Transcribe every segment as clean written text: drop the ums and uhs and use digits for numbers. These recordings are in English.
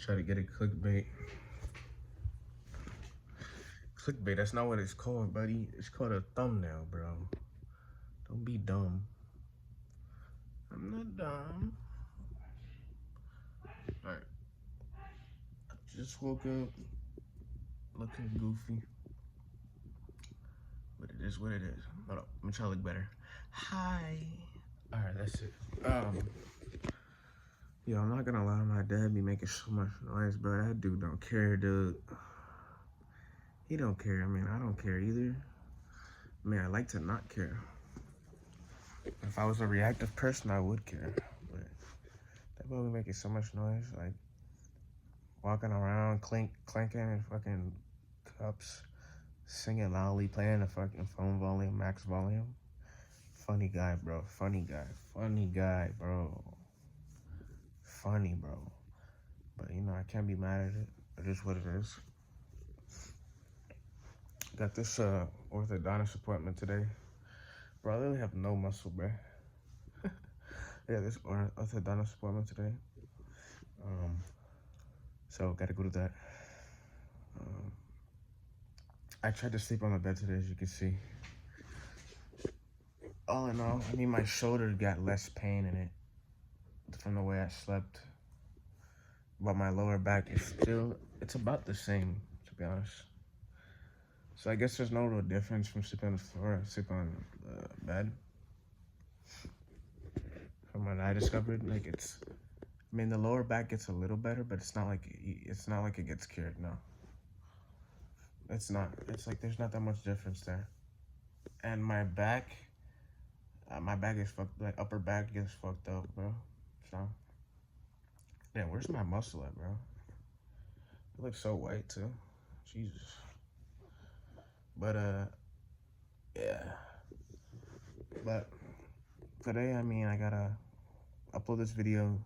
Try to get a clickbait. Clickbait, that's not what it's called, buddy. It's called a thumbnail, bro. Don't be dumb. I'm not dumb. Alright. Just woke up looking goofy. But it is what it is. Hold up. Let me try to look better. Hi. Alright, that's it. Yo, I'm not gonna lie, my dad be making so much noise, bro. That dude don't care, dude. He don't care. I mean, I don't care either. I mean, I like to not care. If I was a reactive person, I would care. But that boy be making so much noise, like walking around, clanking fucking cups, singing loudly, playing the fucking phone volume, max volume. Funny guy, bro. Funny guy. Funny guy, bro. Funny, bro. But, you know, I can't be mad at it. It is what it is. Got this orthodontist appointment today. Bro, I literally have no muscle, bro. Yeah, this orthodontist appointment today. So, gotta go to that. I tried to sleep on the bed today, as you can see. All in all, I mean, my shoulder got less pain in it from the way I slept. But my lower back is still, it's about the same, to be honest. So I guess there's no real difference from sleeping on the floor and sleeping on the bed. From what I discovered, like I mean, the lower back gets a little better, but it's not like it gets cured. No, it's not. It's like there's not that much difference there. And my back is fucked. Like upper back gets fucked up, bro. So, yeah, where's my muscle at, bro? It looks so white too. Jesus. But yeah. But today, I mean, I gotta upload this video,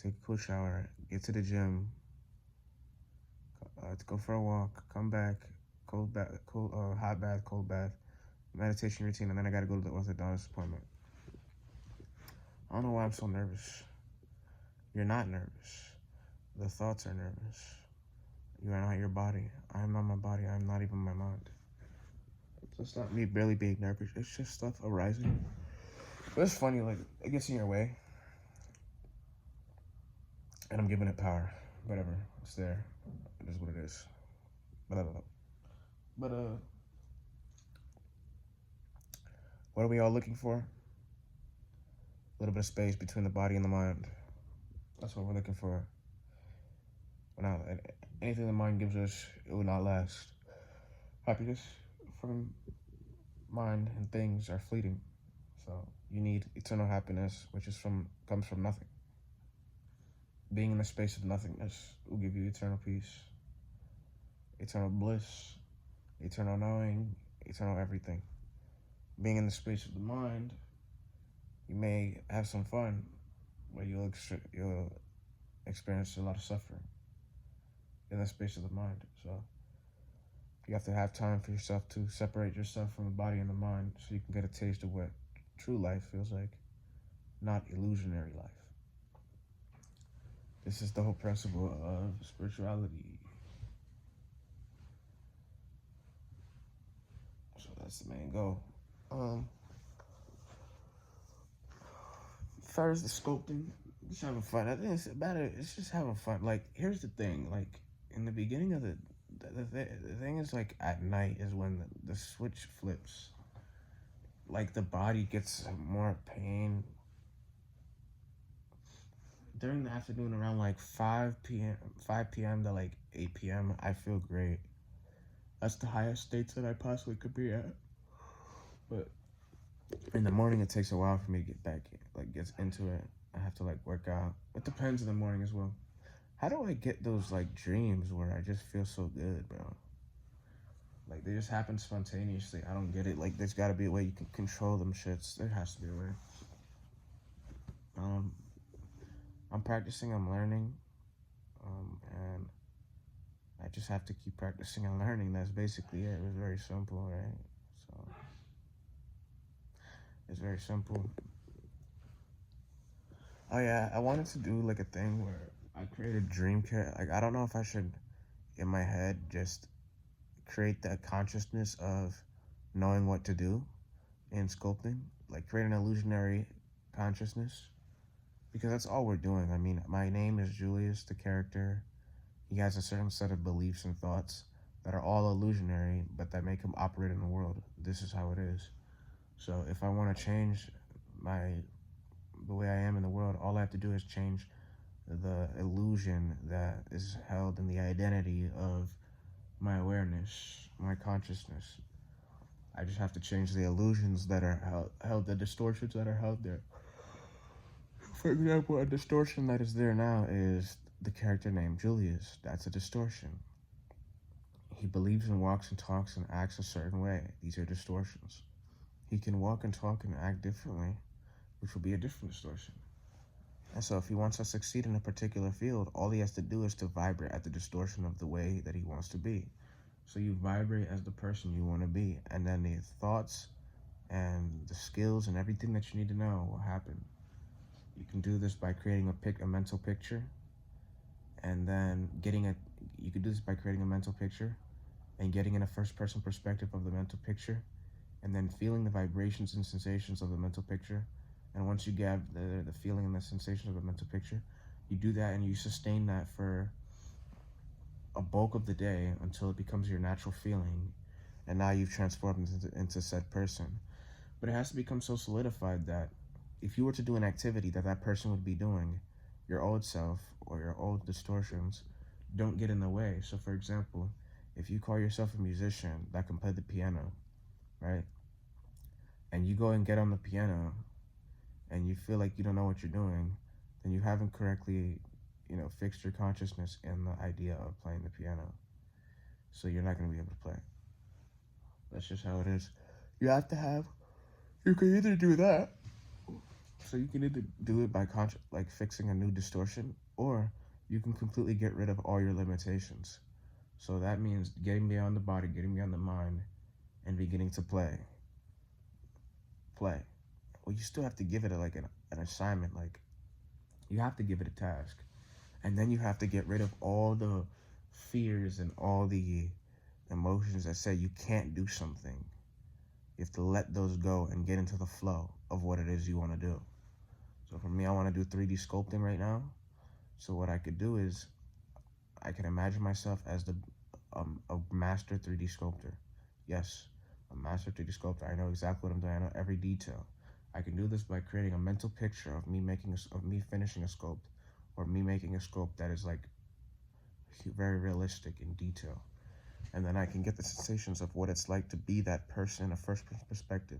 take a cool shower, get to the gym, to go for a walk, come back, hot bath, cold bath, meditation routine, and then I gotta go to the orthodontist appointment. I don't know why I'm so nervous. You're not nervous. The thoughts are nervous. You are not your body. I am not my body. I am not even my mind. So it's not me barely being nervous. It's just stuff arising. But it's funny, like, it gets in your way. And I'm giving it power. Whatever. It's there. It is what it is. But what are we all looking for? A little bit of space between the body and the mind. That's what we're looking for. Now, anything the mind gives us, it will not last. Happiness from mind and things are fleeting. So you need eternal happiness, which comes from nothing. Being in the space of nothingness will give you eternal peace, eternal bliss, eternal knowing, eternal everything. Being in the space of the mind, you may have some fun, but you'll experience a lot of suffering in the space of the mind. So you have to have time for yourself to separate yourself from the body and the mind so you can get a taste of what true life feels like, not illusionary life. This is the whole principle of spirituality. So that's the main goal. As far as the sculpting, just having fun. I think it's just having fun. Like, here's the thing. Like, in the beginning of the thing is, like, at night is when the switch flips. Like, the body gets more pain. During the afternoon, around like 5 p.m. to like 8 p.m., I feel great. That's the highest states that I possibly could be at. But in the morning, it takes a while for me to get back, gets into it. I have to like work out. It depends in the morning as well. How do I get those like dreams where I just feel so good, bro? Like, they just happen spontaneously. I don't get it. Like, there's gotta be a way you can control them shits. There has to be a way. I'm practicing, I'm learning, and I just have to keep practicing and learning. That's basically it. It was very simple, right? So, it's very simple. Oh yeah, I wanted to do like a thing where I created dream care. Like, I don't know if I should, in my head, just create that consciousness of knowing what to do in sculpting, like create an illusionary consciousness, because that's all we're doing. I mean, my name is Julius, the character. He has a certain set of beliefs and thoughts that are all illusionary, but that make him operate in the world. This is how it is. So if I want to change my the way I am in the world, all I have to do is change the illusion that is held in the identity of my awareness, my consciousness. I just have to change the illusions that are held, the distortions that are held there. For example, a distortion that is there now is the character named Julius. That's a distortion. He believes and walks and talks and acts a certain way. These are distortions. He can walk and talk and act differently, which will be a different distortion. And so if he wants to succeed in a particular field, all he has to do is to vibrate at the distortion of the way that he wants to be. So you vibrate as the person you want to be, and then the thoughts and the skills and everything that you need to know will happen. You can do this by creating a mental picture, and then you can do this by creating a mental picture and getting in a first-person perspective of the mental picture, and then feeling the vibrations and sensations of the mental picture. And once you get the feeling and the sensation of the mental picture, you do that and you sustain that for a bulk of the day until it becomes your natural feeling, and now you've transformed into said person. But it has to become so solidified that if you were to do an activity that that person would be doing, your old self or your old distortions don't get in the way. So for example, if you call yourself a musician that can play the piano, right? And you go and get on the piano and you feel like you don't know what you're doing, then you haven't correctly, fixed your consciousness in the idea of playing the piano. So you're not going to be able to play. That's just how it is. You can either do that. So you can either do it by like fixing a new distortion, or you can completely get rid of all your limitations. So that means getting beyond the body, getting beyond the mind, and beginning to play. Play. Well, you still have to give it an assignment. Like, you have to give it a task. And then you have to get rid of all the fears and all the emotions that say you can't do something. You have to let those go and get into the flow of what it is you want to do. So for me, I want to do 3D sculpting right now. So what I could do is I can imagine myself as a master 3D sculptor. Yes, a master 3D sculptor. I know exactly what I'm doing. I know every detail. I can do this by creating a mental picture of me finishing a sculpt, or me making a sculpt that is like very realistic in detail. And then I can get the sensations of what it's like to be that person in a first perspective,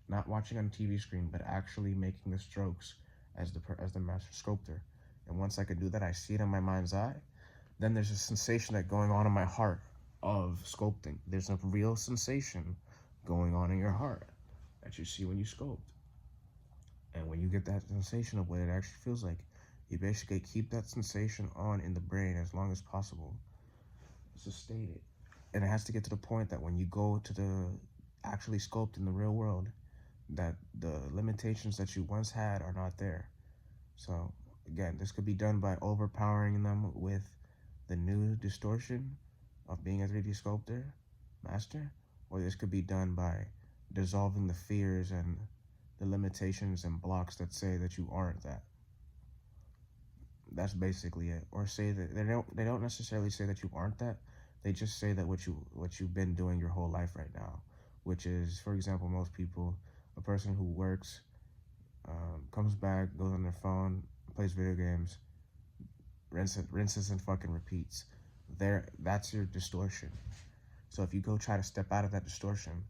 not watching on a TV screen, but actually making the strokes as the master sculptor. And once I could do that, I see it in my mind's eye. Then there's a sensation that going on in my heart of sculpting. There's a real sensation going on in your heart that you see when you sculpt. And when you get that sensation of what it actually feels like, you basically keep that sensation on in the brain as long as possible. Sustain it. And it has to get to the point that when you go to actually sculpt in the real world, that the limitations that you once had are not there. So again, this could be done by overpowering them with the new distortion of being a 3D sculptor master, or this could be done by dissolving the fears and the limitations and blocks that say that you aren't that. That's basically it. Or say that they don't necessarily say that you aren't that. They just say that what you've been doing your whole life right now, which is, for example, most people, a person who works, comes back, goes on their phone, plays video games, rinses and fucking repeats. That's your distortion. So if you go try to step out of that distortion,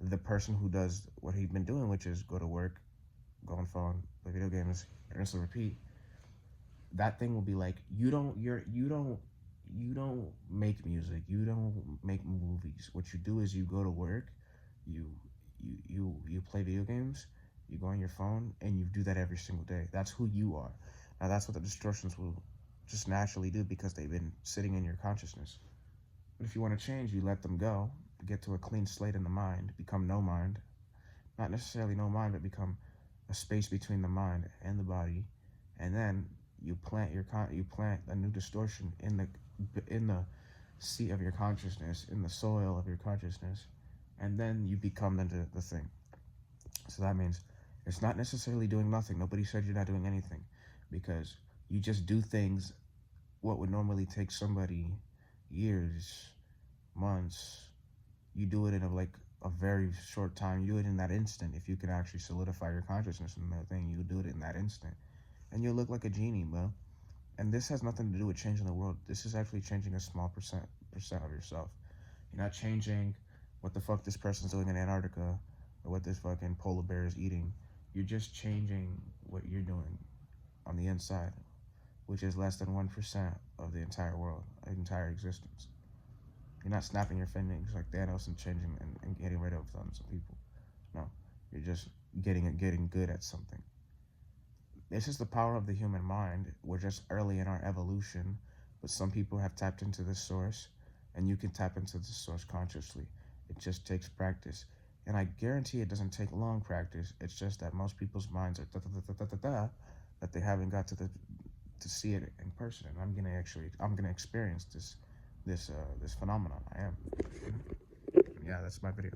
the person who does what he's been doing, which is go to work, go on phone, play video games, rinse and repeat, that thing will be like, you don't make music, you don't make movies. What you do is you go to work, you play video games, you go on your phone, and you do that every single day. That's who you are. Now that's what the distortions will just naturally do, because they've been sitting in your consciousness. But if you want to change, you let them go, get to a clean slate in the mind, become no mind. Not necessarily no mind, but become a space between the mind and the body. And then you plant you plant a new distortion in the seat of your consciousness, in the soil of your consciousness, and then you become the thing. So that means it's not necessarily doing nothing. Nobody said you're not doing anything, because you just do things what would normally take somebody years, months. You do it in a very short time. You do it in that instant. If you can actually solidify your consciousness in that thing, you do it in that instant, and you'll look like a genie, bro. And this has nothing to do with changing the world. This is actually changing a small percent of yourself. You're not changing what the fuck this person's doing in Antarctica or what this fucking polar bear is eating. You're just changing what you're doing on the inside, which is less than 1% of the entire world, entire existence. You're not snapping your fingers like Thanos and changing and getting rid of tons of people. No, you're just getting good at something. This is the power of the human mind. We're just early in our evolution, but some people have tapped into this source, and you can tap into this source consciously. It just takes practice. And I guarantee it doesn't take long practice. It's just that most people's minds are that they haven't got to see it in person. And I'm gonna experience this phenomenon. I am. Yeah, that's my video.